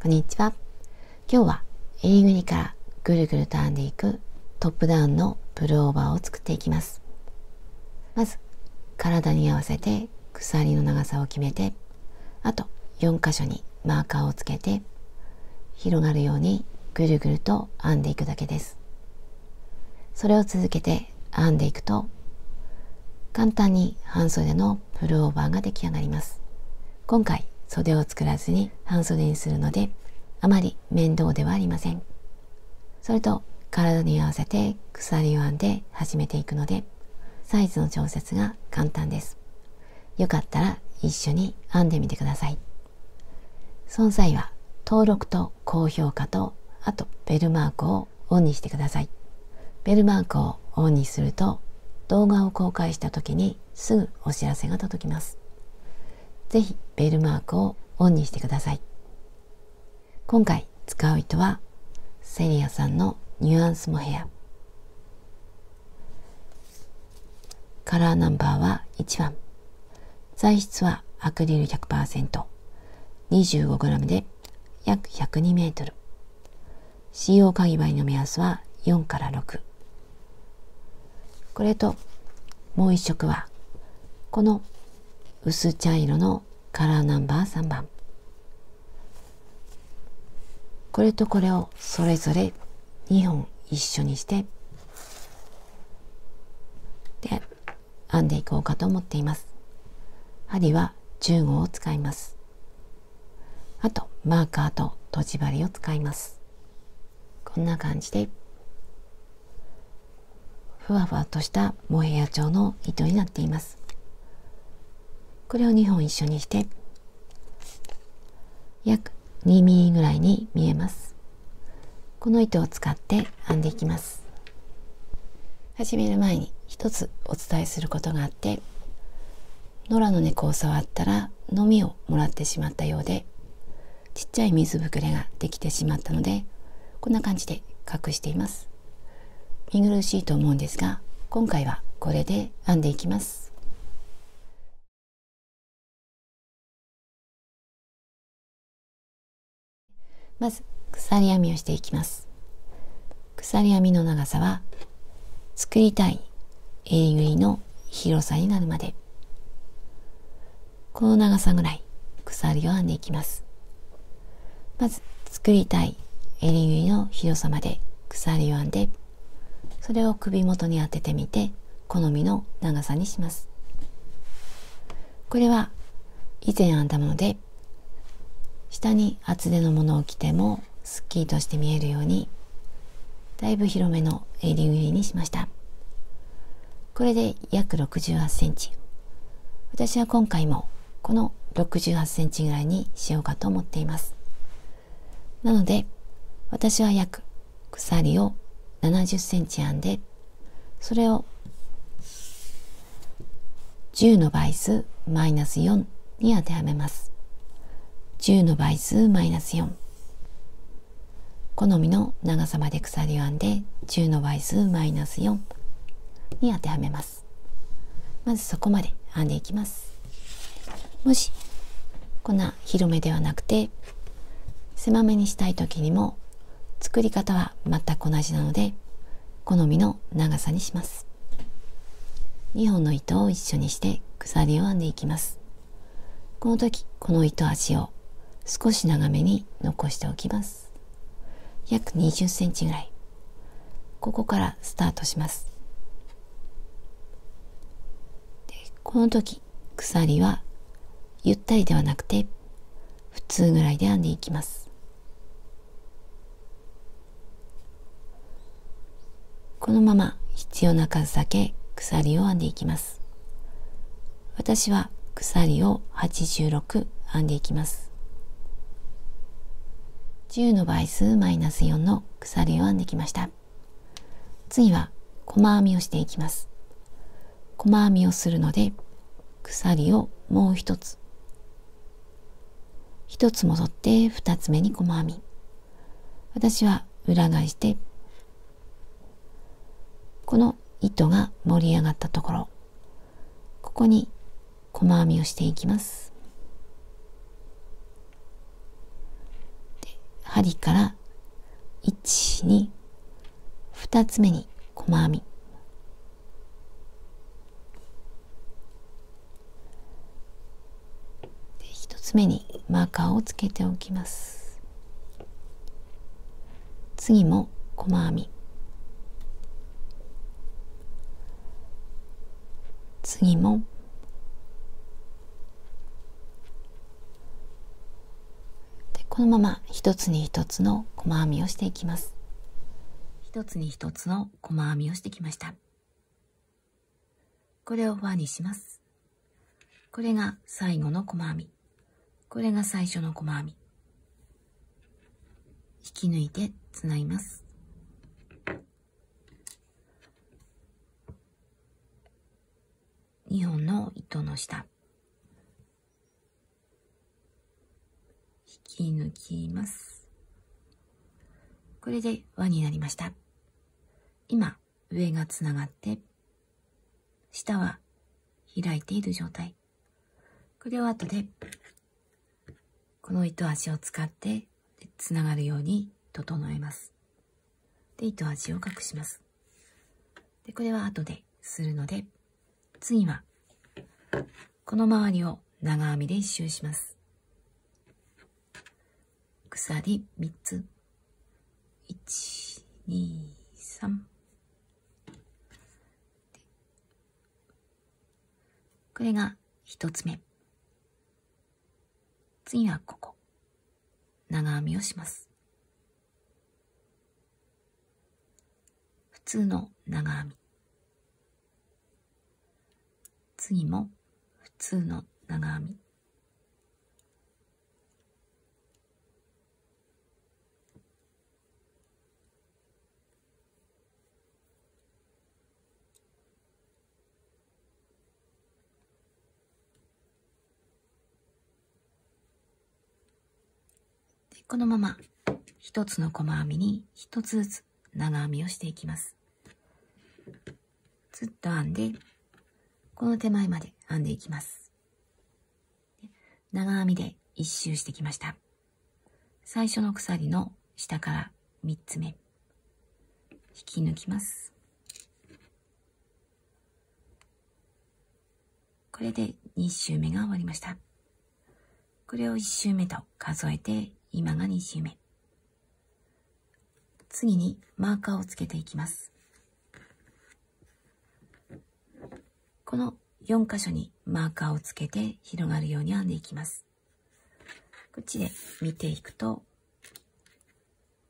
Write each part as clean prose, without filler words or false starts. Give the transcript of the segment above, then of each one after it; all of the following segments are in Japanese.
こんにちは。今日は襟ぐりからぐるぐると編んでいくトップダウンのプルオーバーを作っていきます。まず体に合わせて鎖の長さを決めて、あと4箇所にマーカーをつけて広がるようにぐるぐると編んでいくだけです。それを続けて編んでいくと簡単に半袖のプルオーバーが出来上がります。今回袖を作らずに半袖にするのであまり面倒ではありません。それと体に合わせて鎖を編んで始めていくのでサイズの調節が簡単です。よかったら一緒に編んでみてください。その際は登録と高評価とあとベルマークをオンにしてください。ベルマークをオンにすると動画を公開した時にすぐお知らせが届きます。ぜひベルマークをオンにしてください。今回使う糸はセリアさんのニュアンスモヘア。カラーナンバーは1番。材質はアクリル 100%、25g で約102メートル。使用かぎ針の目安は4から6。これともう一色はこの薄茶色のカラーナンバー3番。これとこれをそれぞれ2本一緒にしてで編んでいこうかと思っています。針は10号を使います。あとマーカーととじ針を使います。こんな感じでふわふわとしたモヘア調の糸になっています。これを2本一緒にして約2ミリぐらいに見えます。この糸を使って編んでいきます。始める前に一つお伝えすることがあって、野良の猫を触ったらのみをもらってしまったようで、ちっちゃい水ぶくれができてしまったので、こんな感じで隠しています。見苦しいと思うんですが、今回はこれで編んでいきます。まず鎖編みをしていきます。鎖編みの長さは作りたい襟ぐりの広さになるまで、この長さぐらい鎖を編んでいきます。まず作りたい襟ぐりの広さまで鎖を編んで、それを首元に当ててみて好みの長さにします。これは以前編んだもので、下に厚手のものを着てもすっきりとして見えるようにだいぶ広めの襟ぐりにしました。これで約68センチ。私は今回もこの68センチぐらいにしようかと思っています。なので私は約鎖を70センチ編んで、それを10の倍数マイナス4に当てはめます。10の倍数マイナス4。好みの長さまで鎖を編んで10の倍数マイナス4に当てはめます。まずそこまで編んでいきます。もしこんな広めではなくて狭めにしたい時にも作り方は全く同じなので好みの長さにします。2本の糸を一緒にして鎖を編んでいきます。この時この糸足を少し長めに残しておきます。約20センチぐらい。ここからスタートします。でこの時鎖はゆったりではなくて普通ぐらいで編んでいきます。このまま必要な数だけ鎖を編んでいきます。私は鎖を86編んでいきます。10の倍数マイナス4の鎖を編んできました。次は細編みをしていきます。細編みをするので鎖をもう一つ戻って2つ目に細編み。私は裏返してこの糸が盛り上がったところ、ここに細編みをしていきます。で針から1、2、2つ目に細編み。で、1つ目にマーカーをつけておきます。次も細編み。次もこのまま一つに一つの細編みをしていきます。一つに一つの細編みをしてきました。これを輪にします。これが最後の細編み。これが最初の細編み。引き抜いてつなぎます。2本の糸の下。引き抜きます。これで輪になりました。今、上がつながって、下は開いている状態。これを後で、この糸端を使ってつながるように整えます。で、糸端を隠します。で、これは後でするので、次は、この周りを長編みで一周します。鎖3つ。1、2、3。これが1つ目。次はここ。長編みをします。普通の長編み。次も普通の長編み。このまま一つの細編みに一つずつ長編みをしていきます。ずっと編んで、この手前まで編んでいきます。長編みで一周してきました。最初の鎖の下から3つ目、引き抜きます。これで2周目が終わりました。これを1周目と数えて、今が2周目。次にマーカーをつけていきます。この4箇所にマーカーをつけて広がるように編んでいきます。こっちで見ていくと、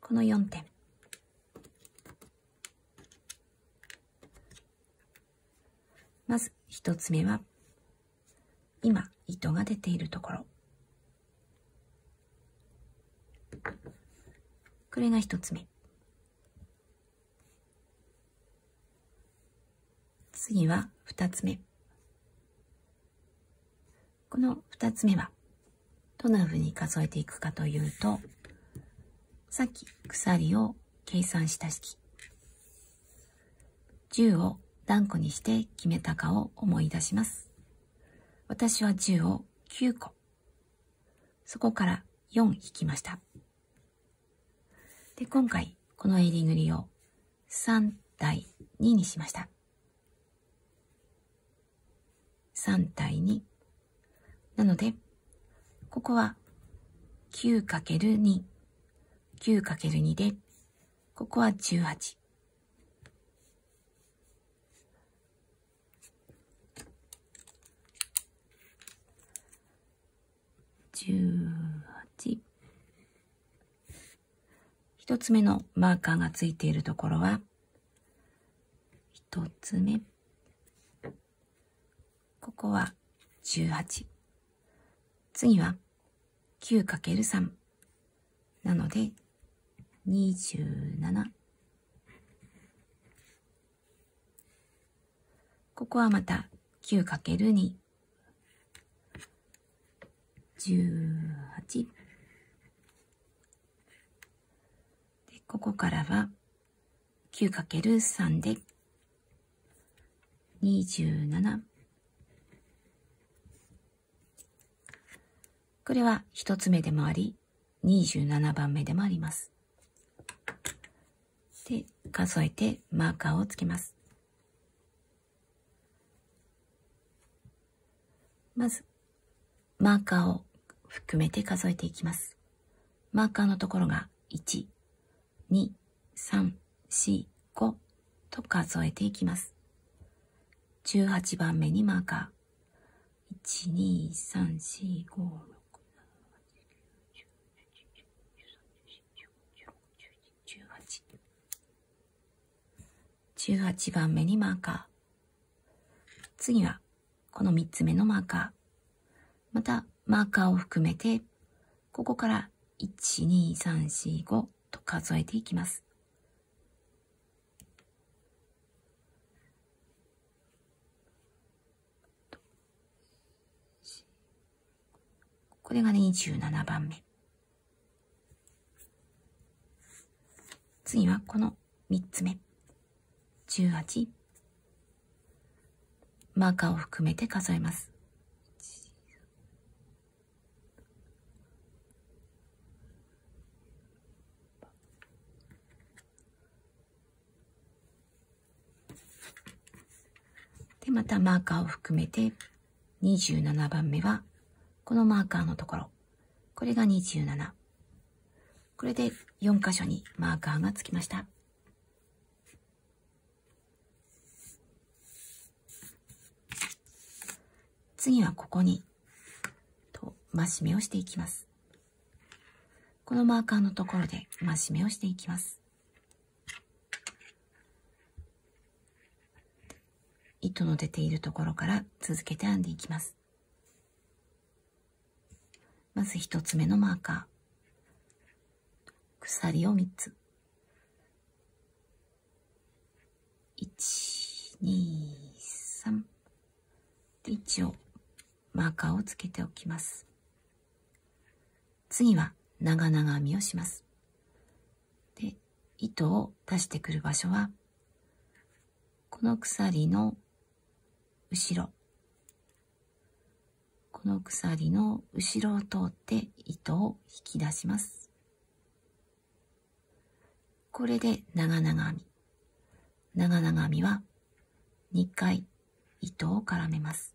この4点。まず1つ目は、今糸が出ているところ。これが1つ目。次は2つ目。この2つ目はどんな風に数えていくかというと、さっき鎖を計算した式、10を何個にして決めたかを思い出します。私は10を9個。そこから4引きました。で、今回、この襟ぐりを3対2にしました。3対2。なので、ここは 9×2。9×2 で、ここは18。18。一つ目のマーカーがついているところは、一つ目。ここは18。次は 9×3。なので、27。ここはまた 9×2。18。ここからは 9×3 で27。これは一つ目でもあり、27番目でもあります。で、数えてマーカーをつけます。まず、マーカーを含めて数えていきます。マーカーのところが1、2、3、4、5と数えていきます。18番目にマーカー。1、2、3、4、5、6、18番目にマーカー。次はこの3つ目のマーカー。またマーカーを含めてここから1、2、3、4、5と数えていきます。これが27番目。次はこの3つ目。18。マーカーを含めて数えます。で、またマーカーを含めて27番目はこのマーカーのところ。これが27。これで4箇所にマーカーがつきました。次はここに増し目をしていきます。このマーカーのところで増し目をしていきます。糸の出ているところから続けて編んでいきます。まず1つ目のマーカー。鎖を3つ。1、2、3。で、一応マーカーをつけておきます。次は長々編みをします。で、糸を出してくる場所は、この鎖の後ろ。この鎖の後ろを通って糸を引き出します。これで長々編み。長々編みは2回糸を絡めます。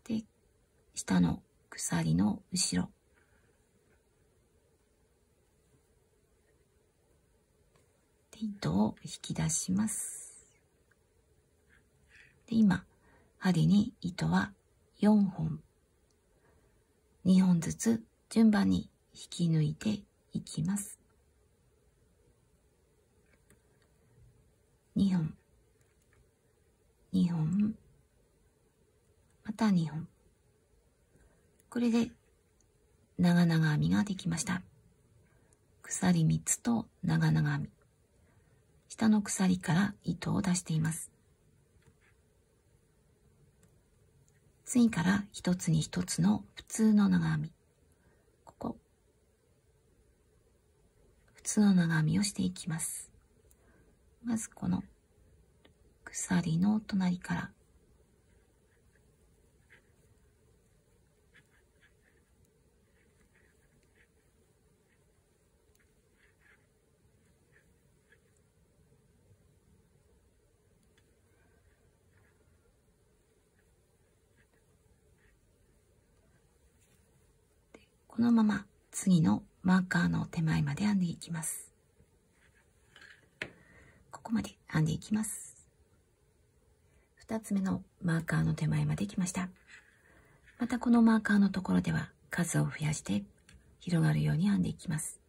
で、下の鎖の後ろ。で、糸を引き出します。で、今、針に糸は4本。2本ずつ順番に引き抜いていきます。2本。2本。また2本。これで長々編みができました。鎖3つと長々編み。下の鎖から糸を出しています。次から一つに一つの普通の長編み。ここ。普通の長編みをしていきます。まずこの鎖の隣から。このまま次のマーカーの手前まで編んでいきます。ここまで編んでいきます。2つ目のマーカーの手前まで来ました。またこのマーカーのところでは数を増やして広がるように編んでいきます。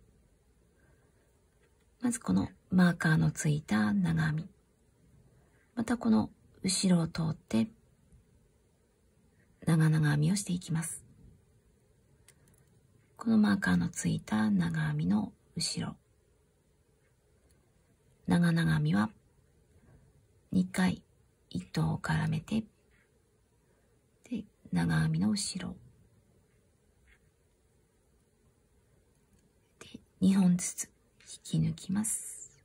まずこのマーカーのついた長編み。またこの後ろを通って長々編みをしていきます。このマーカーのついた長編みの後ろ。長々編みは2回糸を絡めて、で、長編みの後ろ。で、2本ずつ引き抜きます。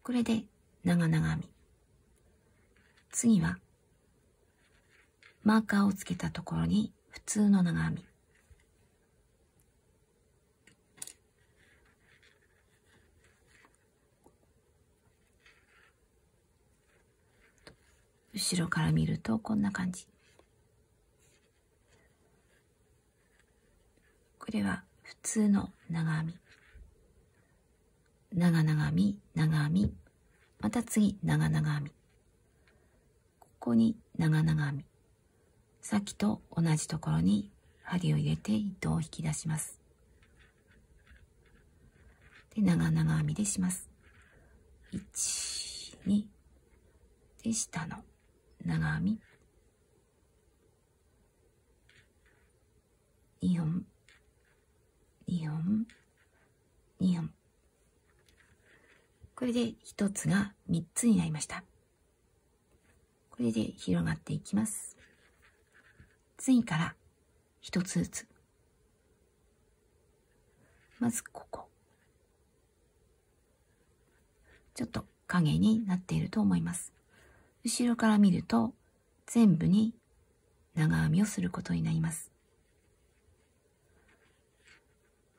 これで長々編み。次はマーカーをつけたところに普通の長編み、後ろから見るとこんな感じ。これは普通の長編み、長々編み、長編み、また次長々編み、ここに長々編み、さっきと同じところに針を入れて糸を引き出します。で、長々編みでします。1、2で、下の長編み2本2本2本、これで一つが3つになりました。これで広がっていきます。次から一つずつ、まずここ、ちょっと影になっていると思います。後ろから見ると全部に長編みをすることになります。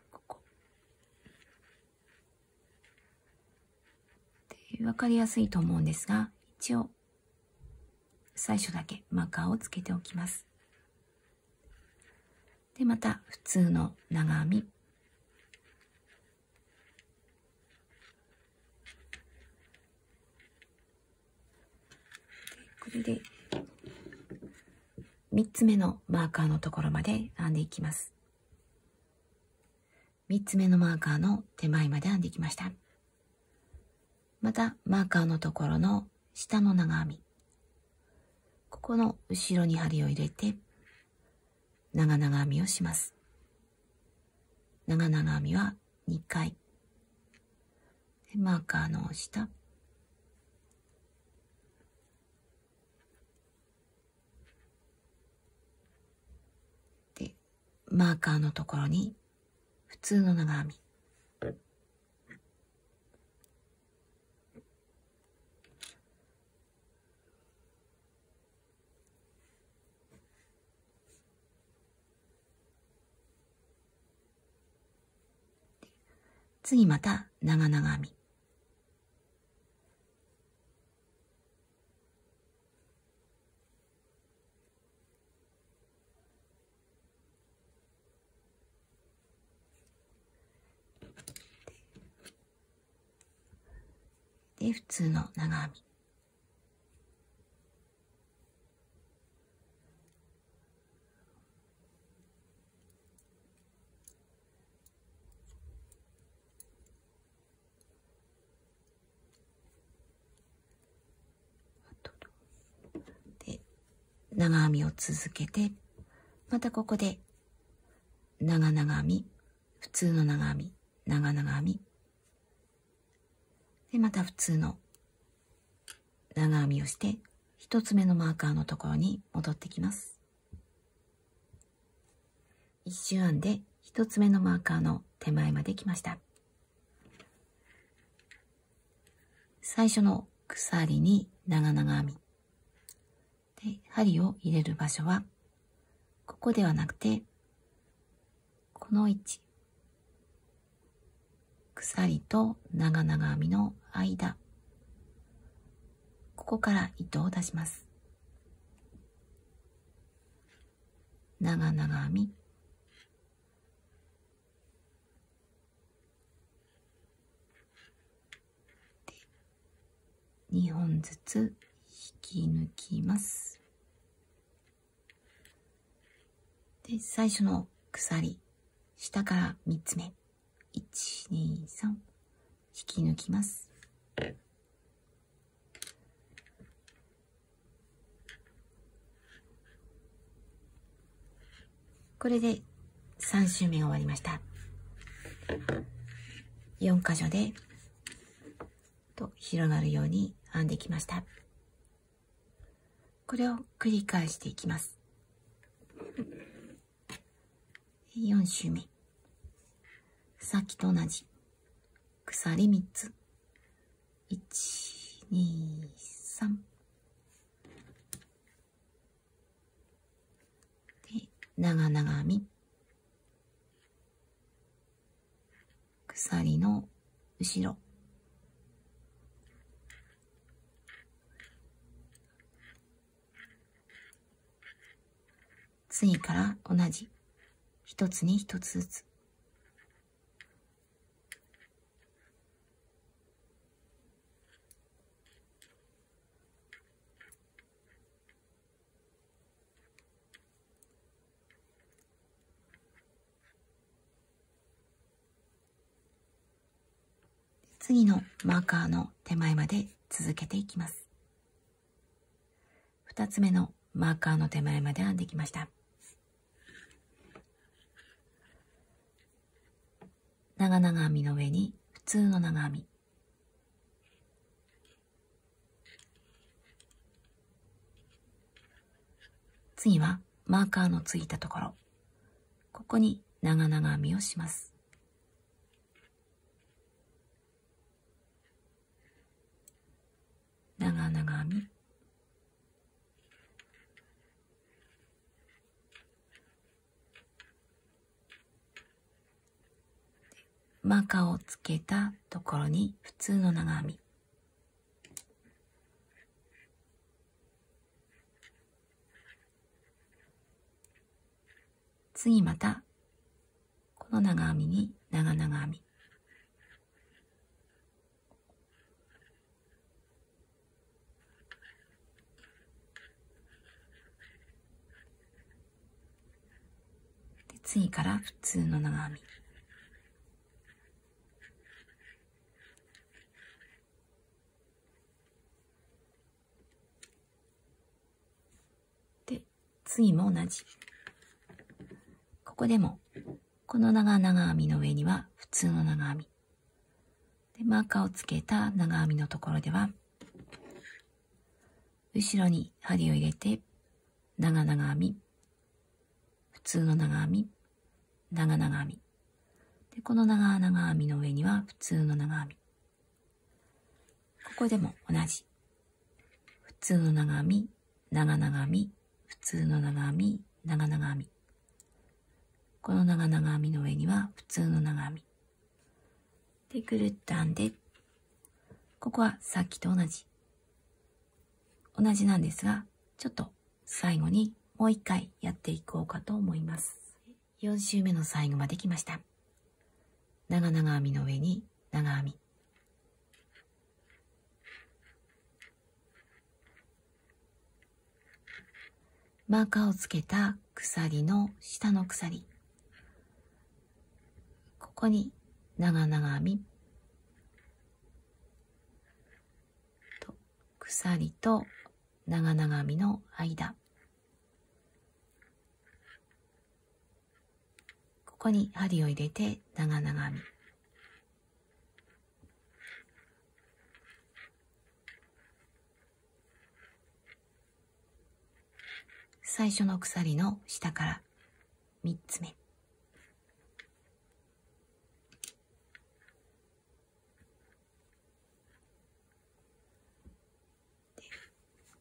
ここで分かりやすいと思うんですが、一応最初だけマーカーをつけておきます。で、また普通の長編み、これで3つ目のマーカーのところまで編んでいきます。3つ目のマーカーの手前まで編んできました。またマーカーのところの下の長編み、ここの後ろに針を入れて長々編みをします。長々編みは2回で、マーカーの下で、マーカーのところに普通の長編み、次また長々編み、で、普通の長編み、で、長編みを続けて、またここで長々編み、普通の長編み、長々編みで、また普通の長編みをして一つ目のマーカーのところに戻ってきます。一周編んで一つ目のマーカーの手前まで来ました。最初の鎖に長々編みで、針を入れる場所はここではなくてこの位置、鎖と長々編みの間、ここから糸を出します。長々編みで、2本ずつ引き抜きます。で、最初の鎖、下から3つ目、1、2、3、引き抜きます。これで3周目が終わりました。4箇所で広がるように編んできました。これを繰り返していきます。4周目、さっきと同じ鎖3つ、1、2、3長々編み、鎖の後ろ、次から同じ一つに一つずつ、次のマーカーの手前まで続けていきます。二つ目のマーカーの手前まで編んできました。長々編みの上に普通の長編み、次はマーカーのついたところ、ここに長々編みをします。長々編み、マーカーをつけたところに普通の長編み、次またこの長編みに長々編み、で次から普通の長編み、で次も同じ。ここでもこの長々編みの上には普通の長編みで、マーカーをつけた長編みのところでは後ろに針を入れて長々編み、普通の長編み、長々編みで、この長々編みの上には普通の長編み、ここでも同じ普通の長編み、長々編み、普通の長編み、長々編み、この長々編みの上には普通の長編みで、ぐるっと編んで、ここはさっきと同じなんですが、ちょっと最後にもう一回やっていこうかと思います。4周目の最後まで来ました。長々編みの上に長編み、マーカーをつけた鎖の下の鎖、ここに長々編みと鎖と長々編みの間、ここに針を入れて長々編み、最初の鎖の下から3つ目、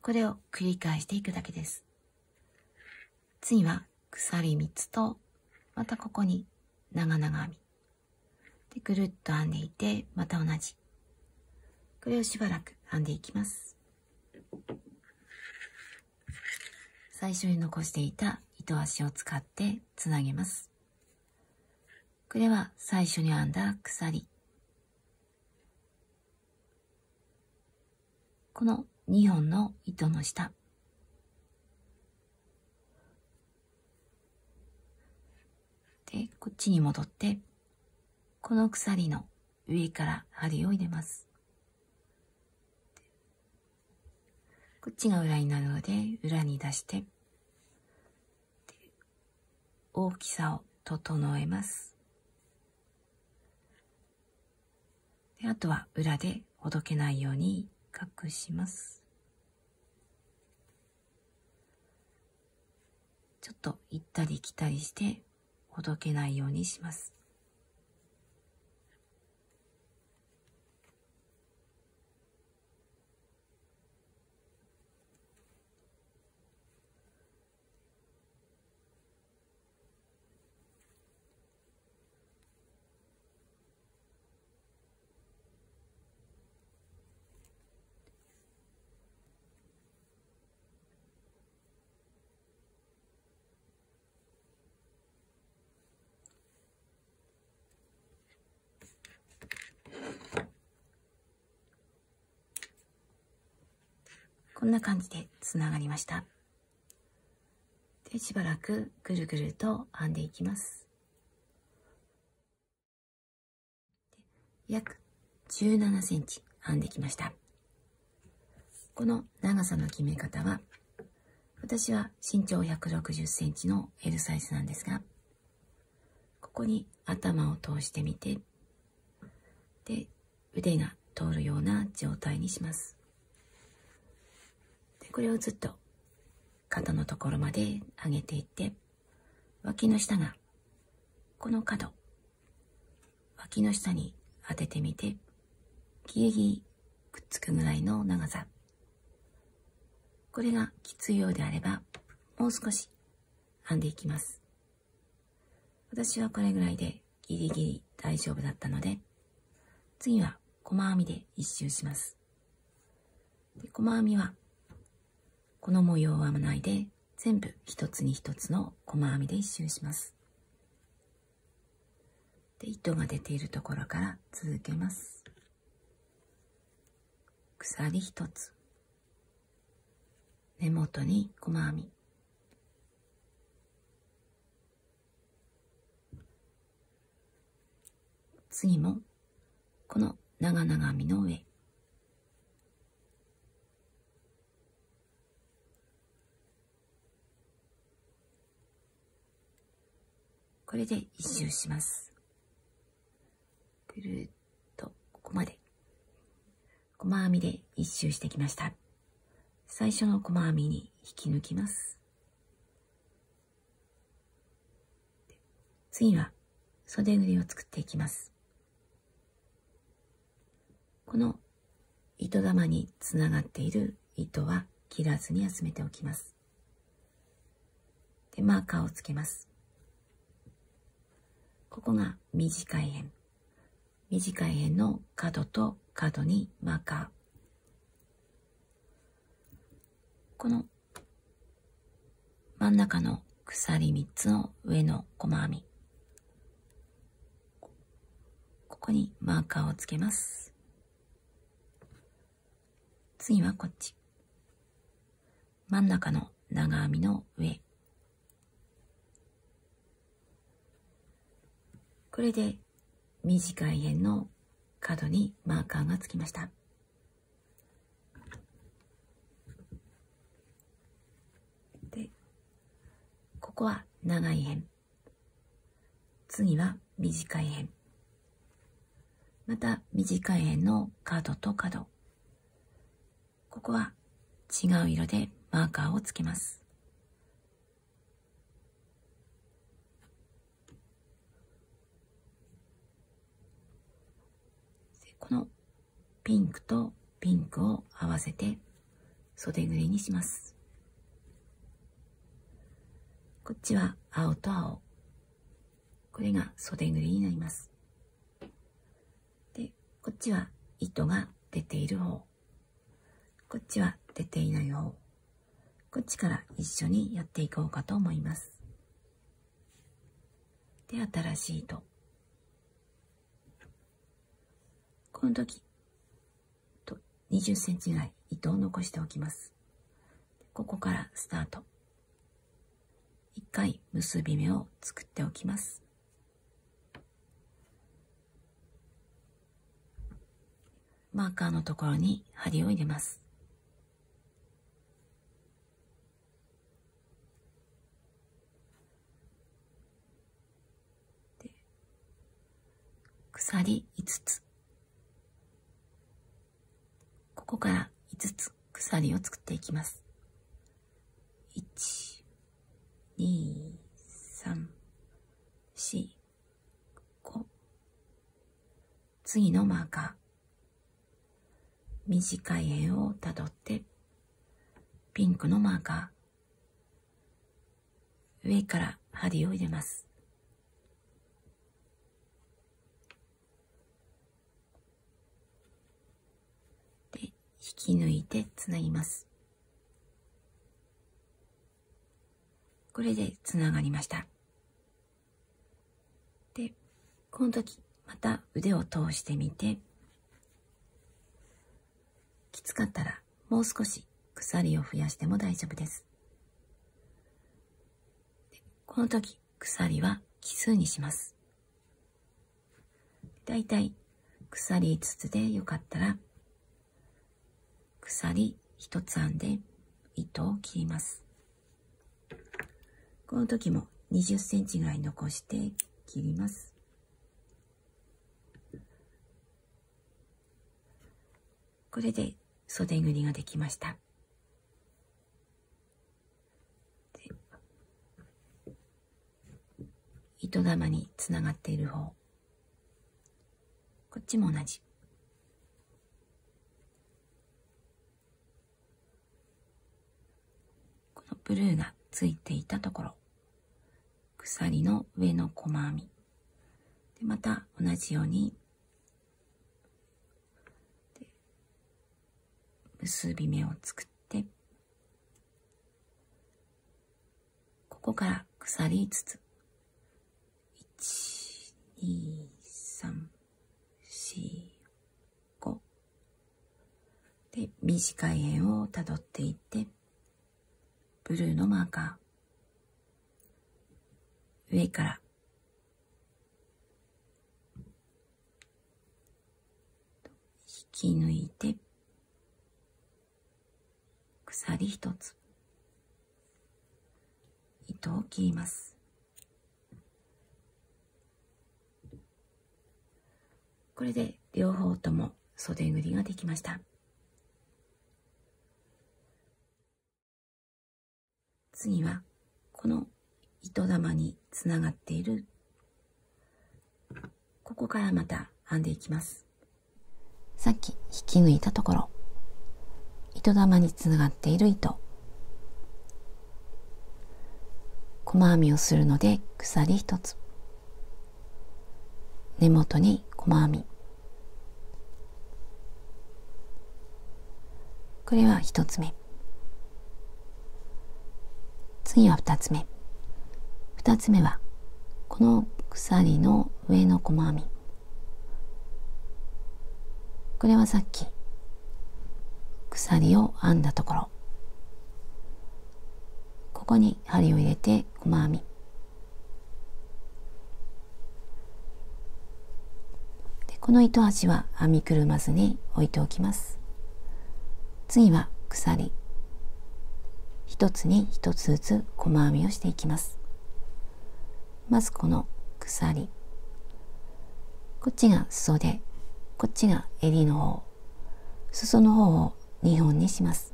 これを繰り返していくだけです。次は鎖3つと、またここに長々編みで、ぐるっと編んでいて、また同じ、これをしばらく編んでいきます。最初に残していた糸足を使ってつなげます。これは最初に編んだ鎖、この2本の糸の下で、こっちに戻ってこの鎖の上から針を入れます。こっちが裏になるので裏に出して、大きさを整えます。で、あとは裏でほどけないように隠します。ちょっと行ったり来たりしてほどけないようにします。こんな感じでつながりました。で、しばらくぐるぐると編んでいきます。約17センチ編んできました。この長さの決め方は、私は身長160センチの L サイズなんですが、ここに頭を通してみて、で、腕が通るような状態にします。で、これをずっと肩のところまで上げていって、脇の下がこの角、脇の下に当ててみて、ギリギリくっつくぐらいの長さ。これがきついようであれば、もう少し編んでいきます。私はこれぐらいでギリギリ大丈夫だったので、次は細編みで一周します。で、細編みはこの模様を編まないで、全部一つに一つの細編みで一周します。で、糸が出ているところから続けます。鎖一つ、根元に細編み、次もこの長々編みの上、これで一周します。ぐるっとここまで細編みで一周してきました。最初の細編みに引き抜きます。次は袖ぐりを作っていきます。この糸玉につながっている糸は切らずに集めておきます。で、マーカーをつけます。ここが短い辺。短い辺の角と角にマーカー。この真ん中の鎖3つの上の細編み。ここにマーカーをつけます。次はこっち。真ん中の長編みの上。これで短い辺の角にマーカーがつきました。で、ここは長い辺。次は短い辺。また短い辺の角と角。ここは違う色でマーカーをつけます。このピンクとピンクを合わせて袖ぐりにします。こっちは青と青。これが袖ぐりになります。で、こっちは糸が出ている方。こっちは出ていない方。こっちから一緒にやっていこうかと思います。で、新しい糸。この時と20センチぐらい糸を残しておきます。ここからスタート。1回結び目を作っておきます。マーカーのところに針を入れます。で、鎖5つ。ここから5つ鎖を作っていきます。1、2、3、4、5。次のマーカー。短い辺をたどって、ピンクのマーカー。上から針を入れます。で、引き抜いてつなぎます。これでつながりました。で、この時また腕を通してみて、きつかったらもう少し鎖を増やしても大丈夫です。この時、鎖は奇数にします。だいたい鎖5つでよかったら、鎖1つ編んで糸を切ります。この時も20センチぐらい残して切ります。これで袖ぐりができました。糸玉につながっている方、こっちも同じ。このブルーがついていたところ、鎖の上の細編みで、また同じように結び目を作って、ここから鎖5つ、1、2、3、4、5で、短い円をたどっていって、ブルーのマーカー、上から引き抜いて、鎖1つ、糸を切ります。これで両方とも袖ぐりができました。次はこの糸玉につながっているここからまた編んでいきます。さっき引き抜いたところ、糸玉につながっている糸、細編みをするので鎖1つ、根元に細編み、これは1つ目。次は2つ目。2つ目はこの鎖の上の細編み、これはさっき鎖を編んだところ、ここに針を入れて細編みで、この糸端は編みくるまずに置いておきます。次は鎖一つに一つずつ細編みをしていきます。まずこの鎖、こっちが裾で、こっちが襟の方、裾の方を2本にします。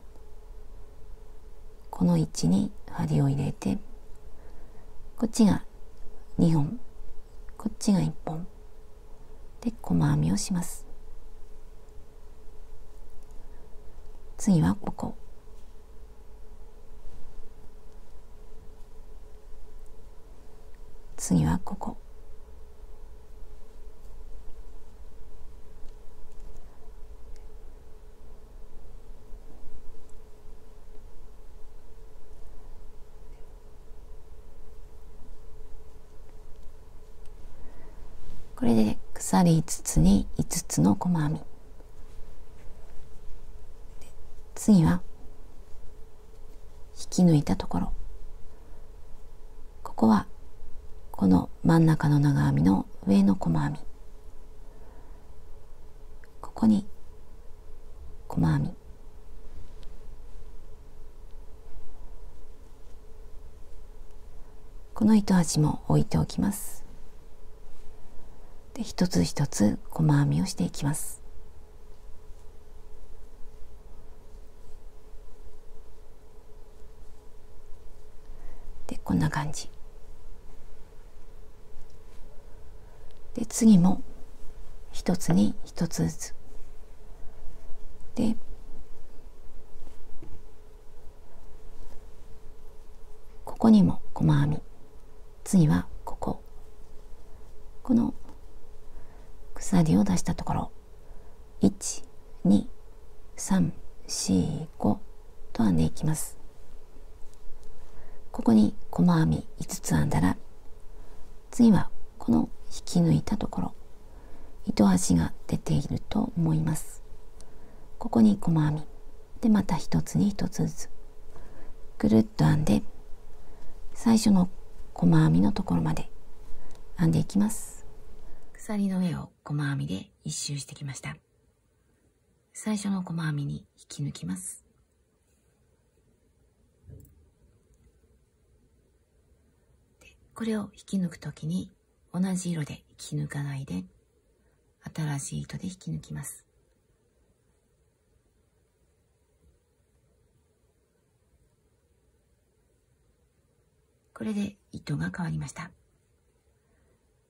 この位置に針を入れて、こっちが2本、こっちが1本で細編みをします。次はここ、次はここ、これで鎖5つに5つの細編み。次は引き抜いたところ、ここはこの真ん中の長編みの上の細編み、ここに細編み、この糸端も置いておきます。で、一つ一つ細編みをしていきます。で、こんな感じで、次も一つに一つずつで、ここにも細編み、次はここ、この鎖を出したところ、1、2、3、4、5と編んでいきます。ここに細編み5つ編んだら、次はこの引き抜いたところ、糸端が出ていると思います。ここに細編みでまた一つに一つずつぐるっと編んで、最初の細編みのところまで編んでいきます。鎖の上を細編みで一周してきました。最初の細編みに引き抜きます。でこれを引き抜くときに同じ色で引き抜かないで、新しい糸で引き抜きます。これで糸が変わりました。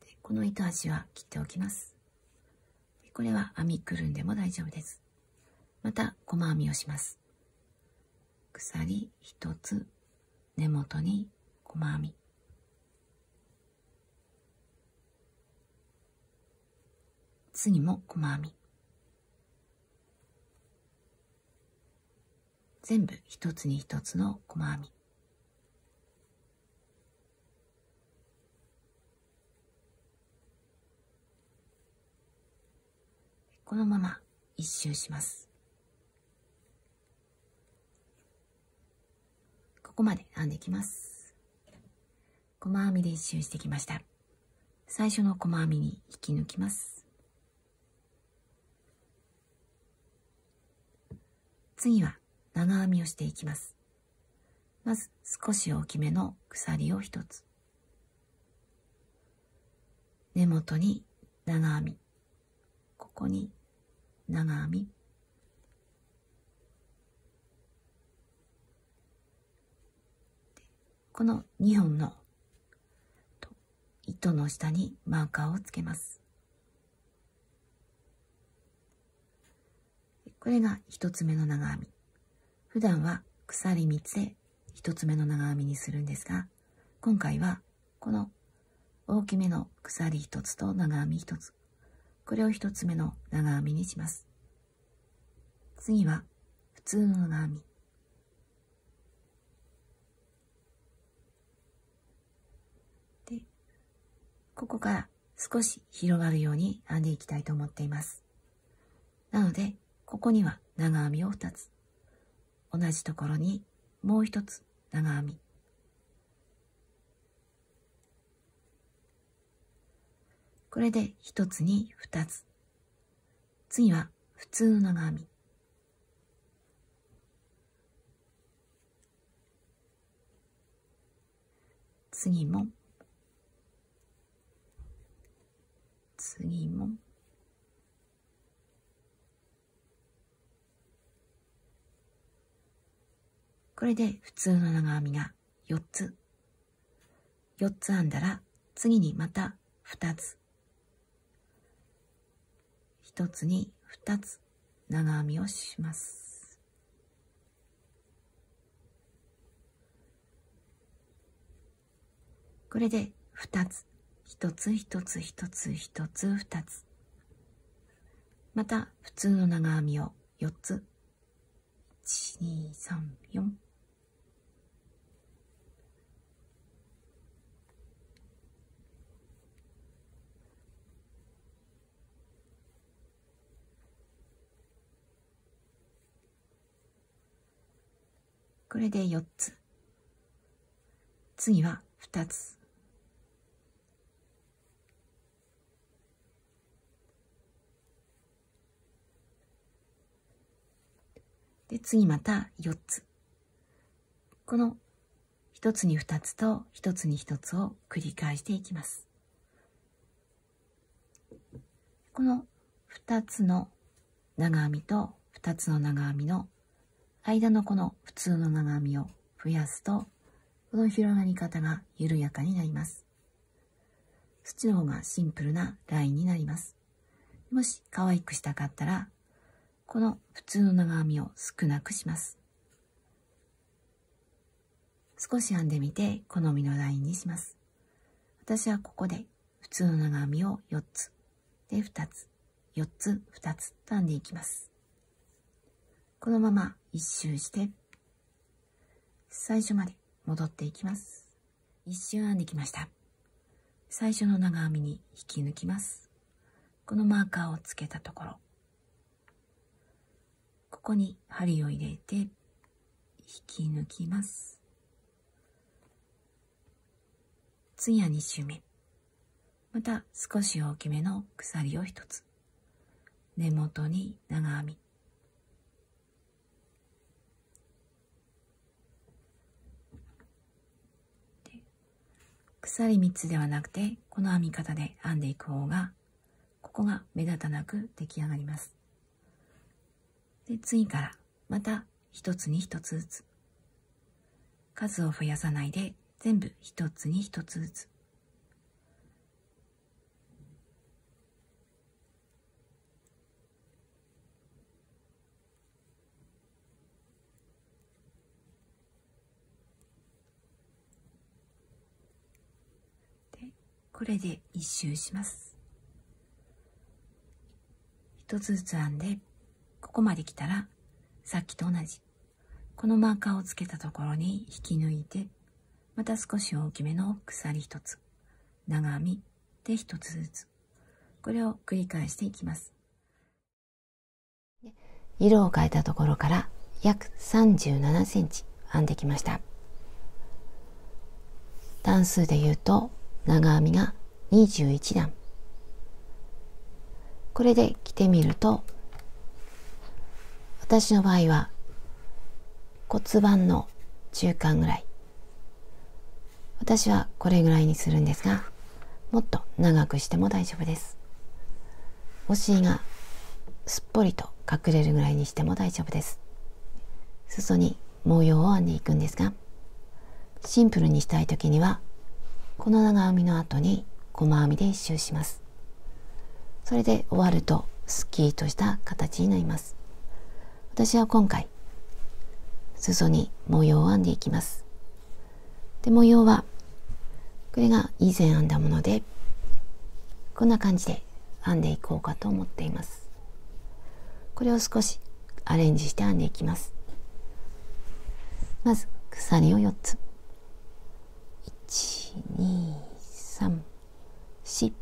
でこの糸端は切っておきます。でこれは編みくるんでも大丈夫です。また細編みをします。鎖一つ、根元に細編み、次も細編み、全部一つに一つの細編み。このまま一周します。ここまで編んでいきます。細編みで一周してきました。最初の細編みに引き抜きます。次は長編みをしていきます。まず少し大きめの鎖を一つ、根元に長編み、ここに長編み、この2本の糸の下にマーカーをつけます。これが1つ目の長編み。普段は鎖3つで1つ目の長編みにするんですが、今回はこの大きめの鎖1つと長編み1つ、これを1つ目の長編みにします。次は普通の長編み。で、ここから少し広がるように編んでいきたいと思っています。なので、ここには長編みを2つ。同じところにもう1つ長編み。これで1つに2つ。次は普通の長編み。次も、次も、これで普通の長編みが4つ。4つ編んだら、次にまた2つ。1つに2つ長編みをします。これで2つ。1つ1つ1つ1つ2つ。また普通の長編みを4つ。1、2、3、4。これで4つ。次は2つ。で、次また4つ。この1つに2つと1つに1つを繰り返していきます。この2つの長編みと2つの長編みの間のこの普通の長編みを増やすと、この広がり方が緩やかになります。そっちの方がシンプルなラインになります。もし可愛くしたかったら、この普通の長編みを少なくします。少し編んでみて好みのラインにします。私はここで普通の長編みを4つ、で2つ、4つ、2つと編んでいきます。このまま一周して、最初まで戻っていきます。一周編んできました。最初の長編みに引き抜きます。このマーカーをつけたところ、ここに針を入れて引き抜きます。次は2周目。また少し大きめの鎖を1つ。根元に長編み。鎖3つではなくて、この編み方で編んでいく方が、ここが目立たなく出来上がります。で、次からまた1つに1つずつ。数を増やさないで、全部1つに1つずつ。これで1周します。1つずつ編んで、ここまで来たら、さっきと同じ。このマーカーをつけたところに引き抜いて、また少し大きめの鎖1つ、長編みで1つずつ。これを繰り返していきます。色を変えたところから約37センチ編んできました。段数で言うと、長編みが21段。これで着てみると、私の場合は骨盤の中間ぐらい。私はこれぐらいにするんですが、もっと長くしても大丈夫です。お尻がすっぽりと隠れるぐらいにしても大丈夫です。裾に模様を編んでいくんですが、シンプルにしたいときには、この長編みの後に細編みで一周します。それで終わるとスッキリとした形になります。私は今回裾に模様を編んでいきます。で、模様はこれが以前編んだもので、こんな感じで編んでいこうかと思っています。これを少しアレンジして編んでいきます。まず鎖を4つ。1、2、3、4。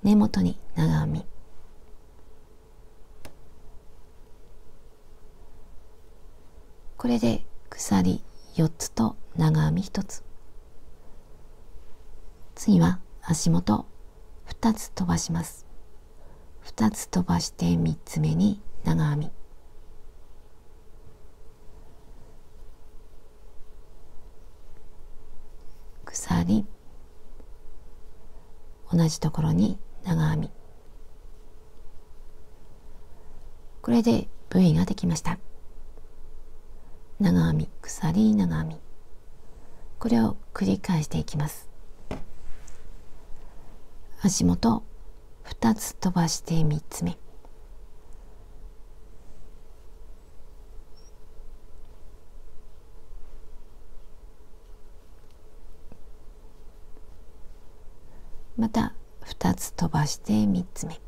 根元に長編み。これで鎖4つと長編み1つ。次は足元2つ飛ばします。2つ飛ばして3つ目に長編み。鎖、同じところに長編み。これで V ができました。長編み、鎖、長編み。これを繰り返していきます。足元2つ飛ばして3つ目。また2つ飛ばして3つ目。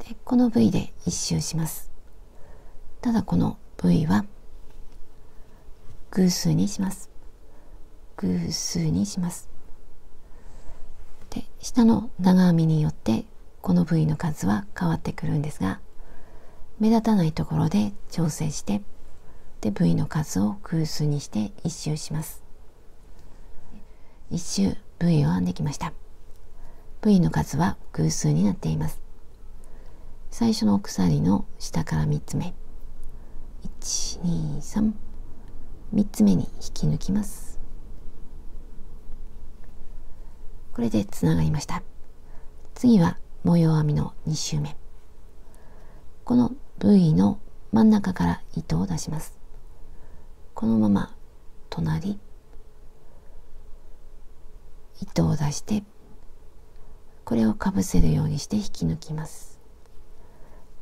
で、この V で一周します。ただこの V は偶数にします。偶数にします。で、下の長編みによってこの V の数は変わってくるんですが、目立たないところで調整して、で V の数を偶数にして一周します。一周 V を編んできました。V の数は偶数になっています。最初の鎖の下から3つ目。1、2、3。3つ目に引き抜きます。これでつながりました。次は模様編みの2周目。この V の真ん中から糸を出します。このまま隣、糸を出してこれをかぶせるようにして引き抜きます。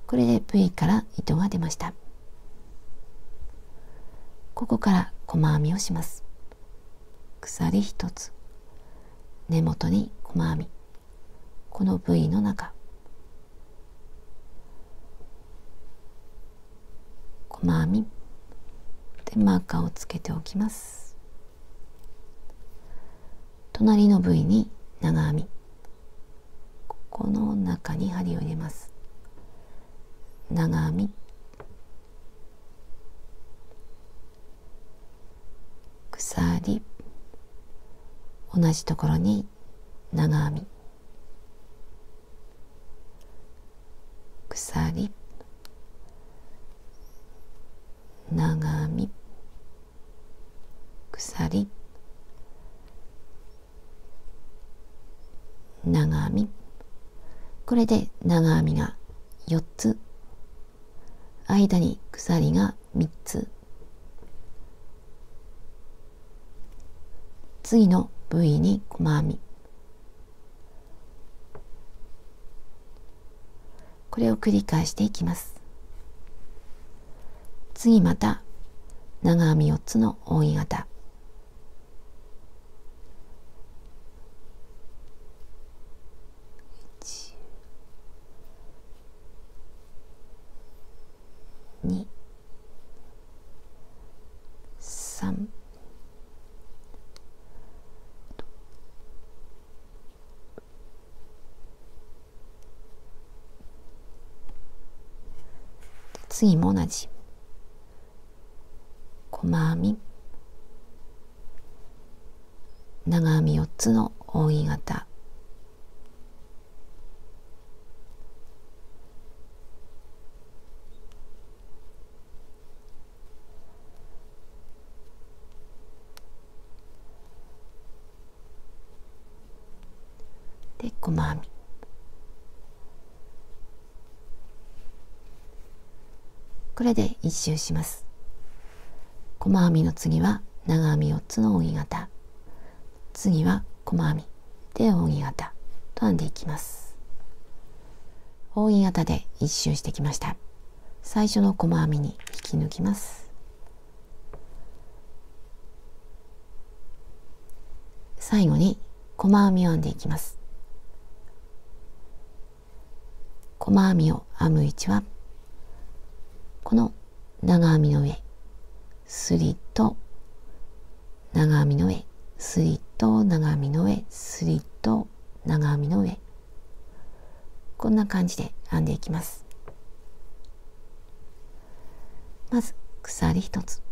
これで V から糸が出ました。ここから細編みをします。鎖1つ、根元に細編み、この V の中、細編みでマーカーをつけておきます。隣の V に長編み、ここの中に針を入れます。長編み、鎖、同じところに長編み、鎖、長編み、鎖、長編み。これで長編みが4つ、間に鎖が3つ。次の V に細編み、これを繰り返していきます。次また長編み4つの扇形、2、3、次も同じ細編み、長編み4つの扇形、で細編み、これで1周します。細編みの次は長編み4つの扇形、次は細編みで扇形と編んでいきます。扇形で1周してきました。最初の細編みに引き抜きます。最後に細編みを編んでいきます。細編みを編む位置はこの長編みの上、スリット、長編みの上、スリット、長編みの上、スリット、長編みの上、こんな感じで編んでいきます。まず鎖1つ、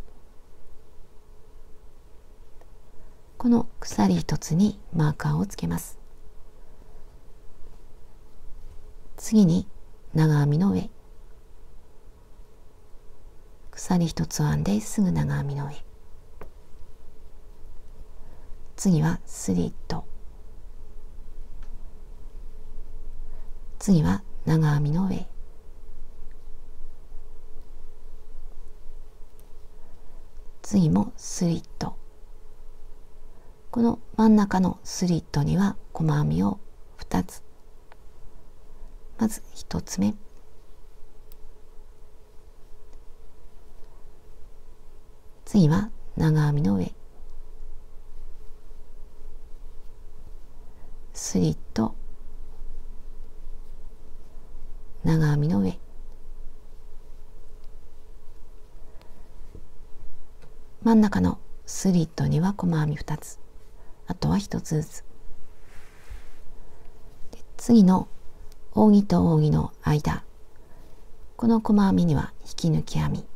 この鎖1つにマーカーをつけます。次に長編みの上、鎖1つを編んですぐ長編みの上、次はスリット、次は長編みの上、次もスリット、この真ん中のスリットには細編みを2つ、まず1つ目、次は長編みの上、スリット、長編みの上、真ん中のスリットには細編み2つ、あとは1つずつ。で次の扇と扇の間、この細編みには引き抜き編み、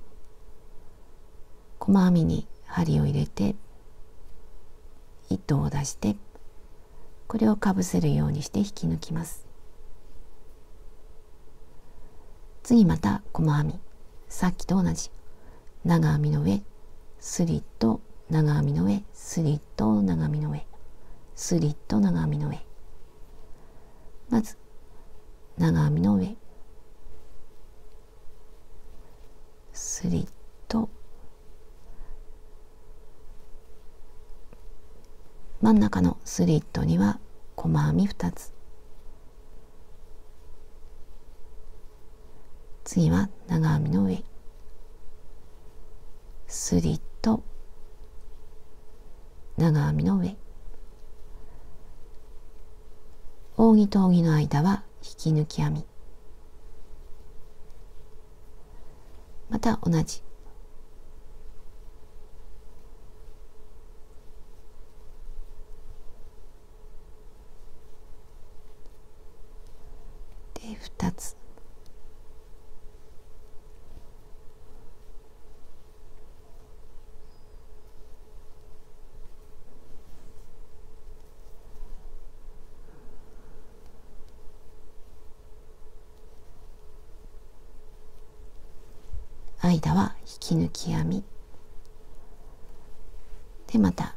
細編みに針を入れて糸を出して、これをかぶせるようにして引き抜きます。次また細編み、さっきと同じ長編みの上、スリット、長編みの上、スリット、長編みの上、スリット、長編みの上、まず長編みの上、スリット、真ん中のスリットには細編み2つ、次は長編みの上、スリット、長編みの上、扇と扇の間は引き抜き編み、また同じで2つ、間は引き抜き編みで、また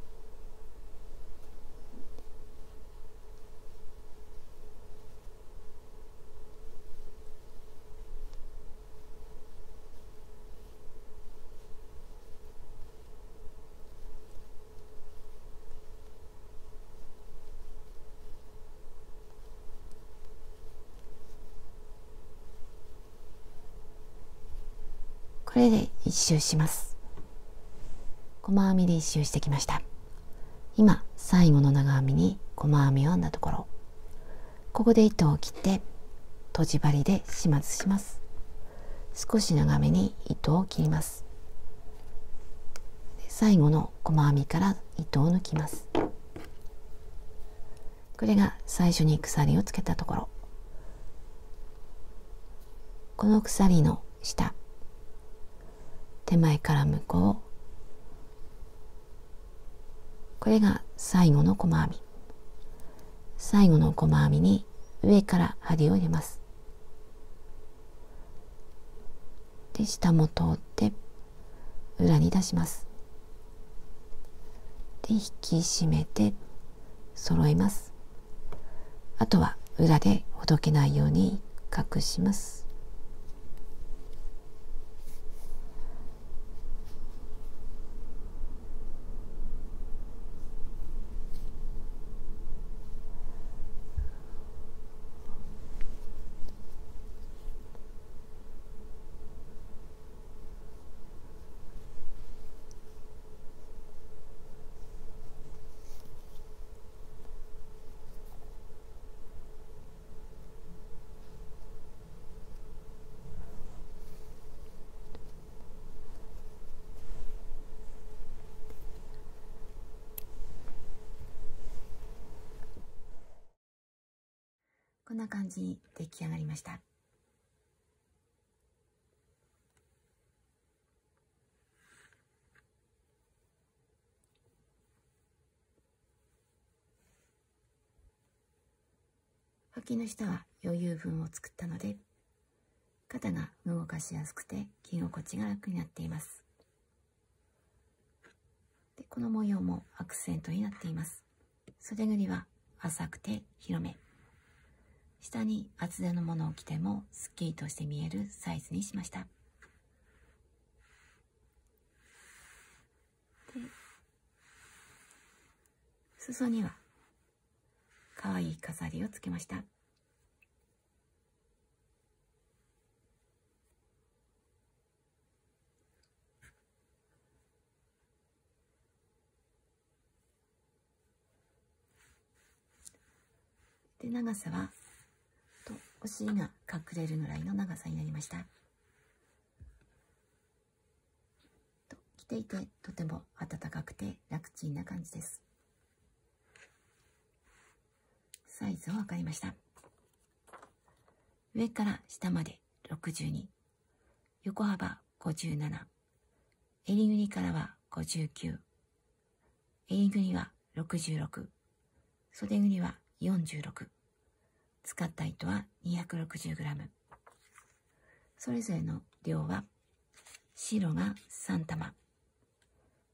これで一周します。細編みで一周してきました。今最後の長編みに細編みを編んだところ、ここで糸を切ってとじ針で始末します。少し長めに糸を切ります。最後の細編みから糸を抜きます。これが最初に鎖をつけたところ、この鎖の下、手前から向こう、これが最後の細編み。最後の細編みに上から針を入れます。で、下も通って裏に出します。で、引き締めて揃えます。あとは裏でほどけないように隠します。こんな感じに出来上がりました。脇の下は余裕分を作ったので、肩が動かしやすくて着心地が楽になっています。で、この模様もアクセントになっています。袖ぐりは浅くて広め、下に厚手のものを着てもすっきりとして見えるサイズにしました。で、裾にはかわいい飾りをつけました。で、長さはお尻が隠れるぐらいの長さになりました。着ていてとても暖かくて楽ちんな感じです。サイズを測りました。上から下まで62、横幅57、襟ぐりからは59、襟ぐりは66、袖ぐりは46、使った糸は 260g。 それぞれの量は白が3玉、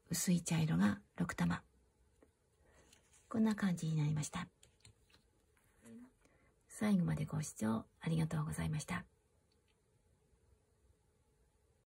薄い茶色が6玉。こんな感じになりました。最後までご視聴ありがとうございました。